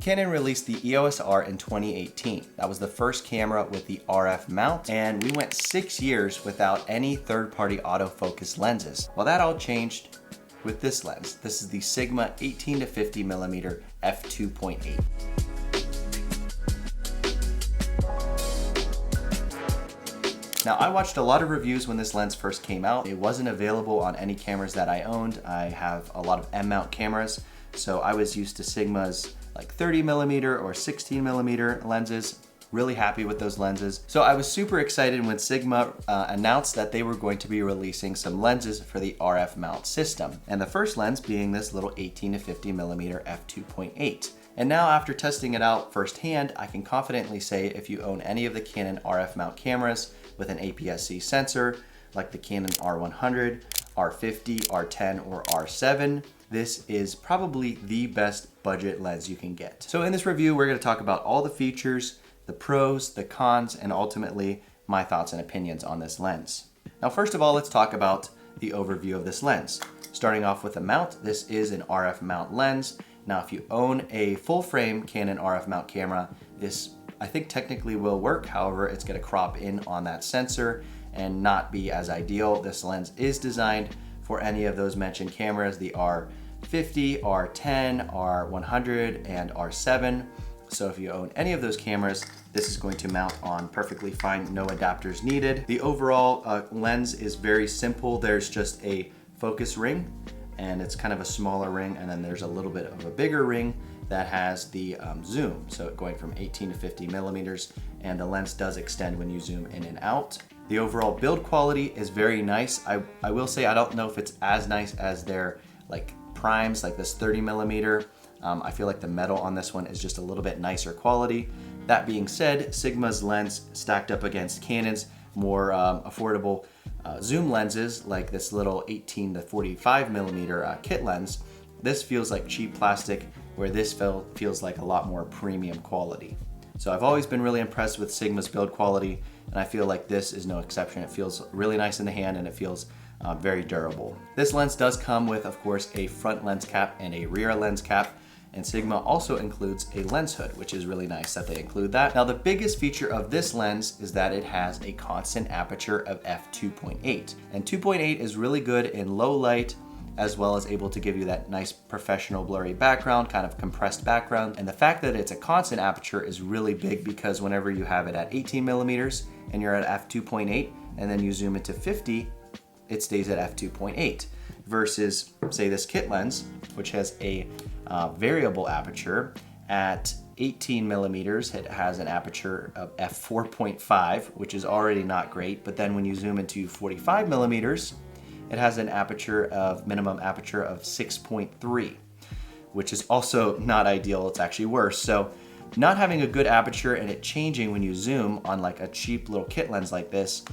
Canon released the EOS R in 2018. That was the first camera with the RF mount, and we went 6 years without any third-party autofocus lenses. Well, that all changed with this lens. This is the Sigma 18 to 50 millimeter f2.8. Now, I watched a lot of reviews when this lens first came out. It wasn't available on any cameras that I owned. I have a lot of M-mount cameras, so I was used to Sigma's like 30 millimeter or 16 millimeter lenses. Really happy with those lenses. So I was super excited when Sigma announced that they were going to be releasing some lenses for the RF mount system. And the first lens being this little 18 to 50 millimeter f2.8. And now after testing it out firsthand, I can confidently say if you own any of the Canon RF mount cameras with an APS-C sensor, like the Canon R100, R50, R10, or R7, this is probably the best budget lens you can get. So in this review, we're gonna talk about all the features, the pros, the cons, and ultimately my thoughts and opinions on this lens. Now, first of all, let's talk about the overview of this lens. Starting off with the mount, this is an RF mount lens. Now, if you own a full frame Canon RF mount camera, this I think technically will work. However, it's gonna crop in on that sensor and not be as ideal. This lens is designed for any of those mentioned cameras, the R50, R10, R100, and R7. So if you own any of those cameras, this is going to mount on perfectly fine, no adapters needed. The overall lens is very simple. There's just a focus ring, and it's kind of a smaller ring, and then there's a little bit of a bigger ring that has the zoom. So going from 18 to 50 millimeters, and the lens does extend when you zoom in and out. The overall build quality is very nice. I will say I don't know if it's as nice as their like primes, like this 30 millimeter. I feel like the metal on this one is just a little bit nicer quality. That being said, Sigma's lens stacked up against Canon's more affordable zoom lenses, like this little 18 to 45 millimeter kit lens, this feels like cheap plastic, where this feels like a lot more premium quality. So I've always been really impressed with Sigma's build quality, and I feel like this is no exception. It feels really nice in the hand, and it feels very durable. This lens does come with, of course, a front lens cap and a rear lens cap, and Sigma also includes a lens hood, which is really nice that they include that. Now, the biggest feature of this lens is that it has a constant aperture of f2.8, and 2.8 is really good in low light, as well as able to give you that nice professional blurry background, kind of compressed background. And the fact that it's a constant aperture is really big, because whenever you have it at 18 millimeters and you're at f2.8, and then you zoom it to 50, it stays at f2.8, versus say this kit lens, which has a variable aperture. At 18 millimeters, it has an aperture of f4.5, which is already not great. But then when you zoom into 45 millimeters, it has an minimum aperture of 6.3, which is also not ideal. It's actually worse. So not having a good aperture and it changing when you zoom on like a cheap little kit lens like this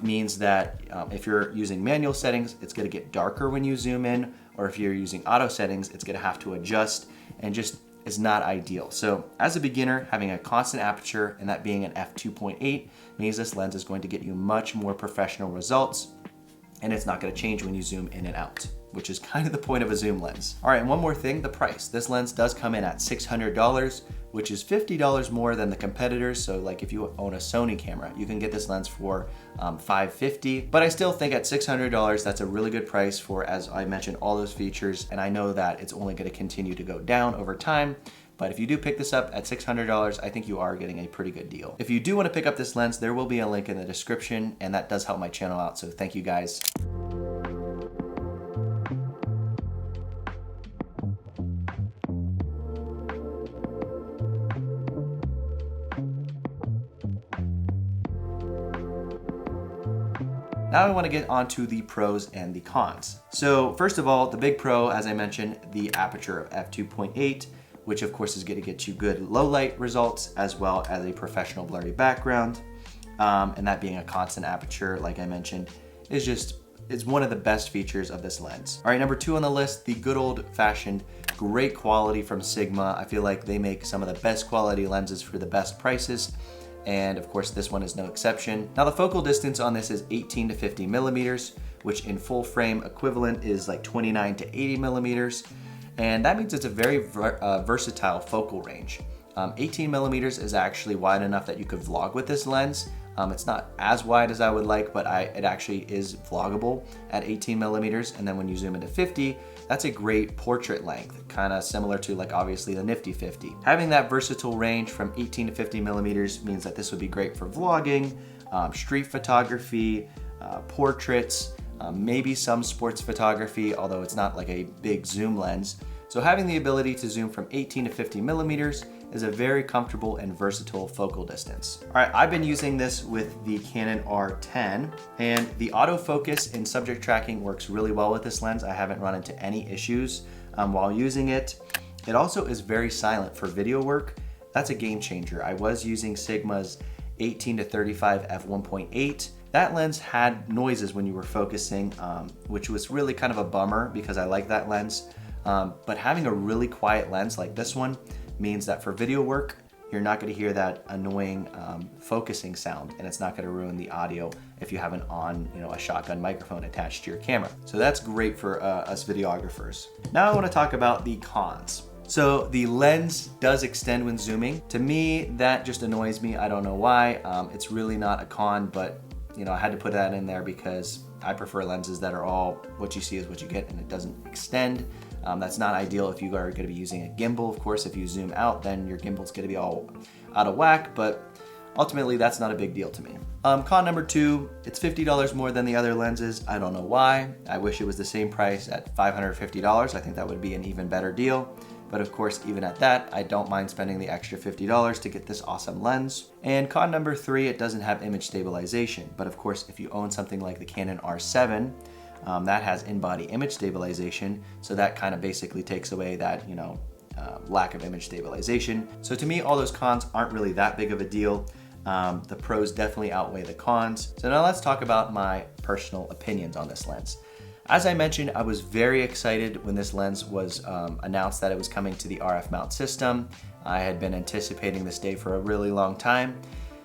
means that if you're using manual settings, it's gonna get darker when you zoom in, or if you're using auto settings, it's gonna have to adjust, and just is not ideal. So as a beginner, having a constant aperture and that being an f2.8 means this lens is going to get you much more professional results, and it's not gonna change when you zoom in and out, which is kind of the point of a zoom lens. All right, and one more thing, the price. This lens does come in at $600, which is $50 more than the competitors. So like if you own a Sony camera, you can get this lens for $550, but I still think at $600, that's a really good price for, as I mentioned, all those features. And I know that it's only gonna continue to go down over time, but if you do pick this up at $600, I think you are getting a pretty good deal. If you do wanna pick up this lens, there will be a link in the description, and that does help my channel out, so thank you guys. Now I want to get onto the pros and the cons. So first of all, the big pro, as I mentioned, the aperture of f2.8, which of course is going to get you good low light results as well as a professional blurry background. And that being a constant aperture, like I mentioned, is one of the best features of this lens. All right, number 2 on the list, the good old fashioned great quality from Sigma. I feel like they make some of the best quality lenses for the best prices. And of course, this one is no exception. Now the focal distance on this is 18 to 50 millimeters, which in full frame equivalent is like 29 to 80 millimeters. and that means it's a very versatile focal range. 18 millimeters is actually wide enough that you could vlog with this lens. It's not as wide as I would like, but it actually is vloggable at 18 millimeters. And then when you zoom into 50, that's a great portrait length, kind of similar to like obviously the nifty 50. Having that versatile range from 18 to 50 millimeters means that this would be great for vlogging, street photography, portraits, maybe some sports photography, although it's not like a big zoom lens. So having the ability to zoom from 18 to 50 millimeters is a very comfortable and versatile focal distance. All right, I've been using this with the Canon R10, and the autofocus and subject tracking works really well with this lens. I haven't run into any issues while using it. It also is very silent for video work. That's a game changer. I was using Sigma's 18 to 35 f1.8. That lens had noises when you were focusing, which was really kind of a bummer because I like that lens. But having a really quiet lens like this one means that for video work, you're not going to hear that annoying focusing sound, and it's not going to ruin the audio if you have a shotgun microphone attached to your camera. So that's great for us videographers. Now I want to talk about the cons. So the lens does extend when zooming. To me, that just annoys me. I don't know why. It's really not a con, but I had to put that in there because I prefer lenses that are all what you see is what you get and it doesn't extend. That's not ideal if you are going to be using a gimbal. Of course, if you zoom out, then your gimbal's going to be all out of whack, but ultimately that's not a big deal to me. Con number 2, it's $50 more than the other lenses. I don't know why. I wish it was the same price at $550. I think that would be an even better deal. But of course, even at that, I don't mind spending the extra $50 to get this awesome lens. And con number 3, it doesn't have image stabilization. But of course, if you own something like the Canon R7, that has in-body image stabilization. So that kind of basically takes away that, lack of image stabilization. So to me, all those cons aren't really that big of a deal. The pros definitely outweigh the cons. So now let's talk about my personal opinions on this lens. As I mentioned, I was very excited when this lens was announced that it was coming to the RF mount system. I had been anticipating this day for a really long time.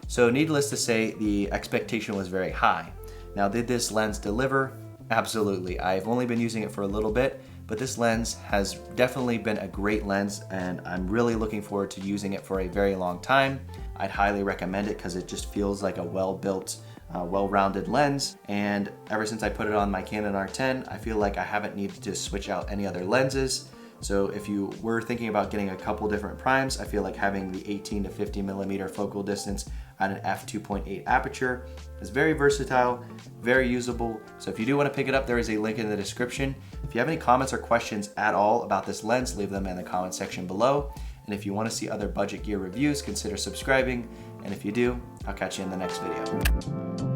So needless to say, the expectation was very high. Now, did this lens deliver? Absolutely. I've only been using it for a little bit, but this lens has definitely been a great lens, and I'm really looking forward to using it for a very long time. I'd highly recommend it because it just feels like a well-built, well-rounded lens, and ever since I put it on my Canon R10, I feel like I haven't needed to switch out any other lenses. So if you were thinking about getting a couple different primes, I feel like having the 18 to 50 millimeter focal distance at an f2.8 aperture is very versatile, very usable. So if you do want to pick it up, there is a link in the description. If you have any comments or questions at all about this lens, leave them in the comment section below. And if you want to see other budget gear reviews, consider subscribing. And if you do, I'll catch you in the next video.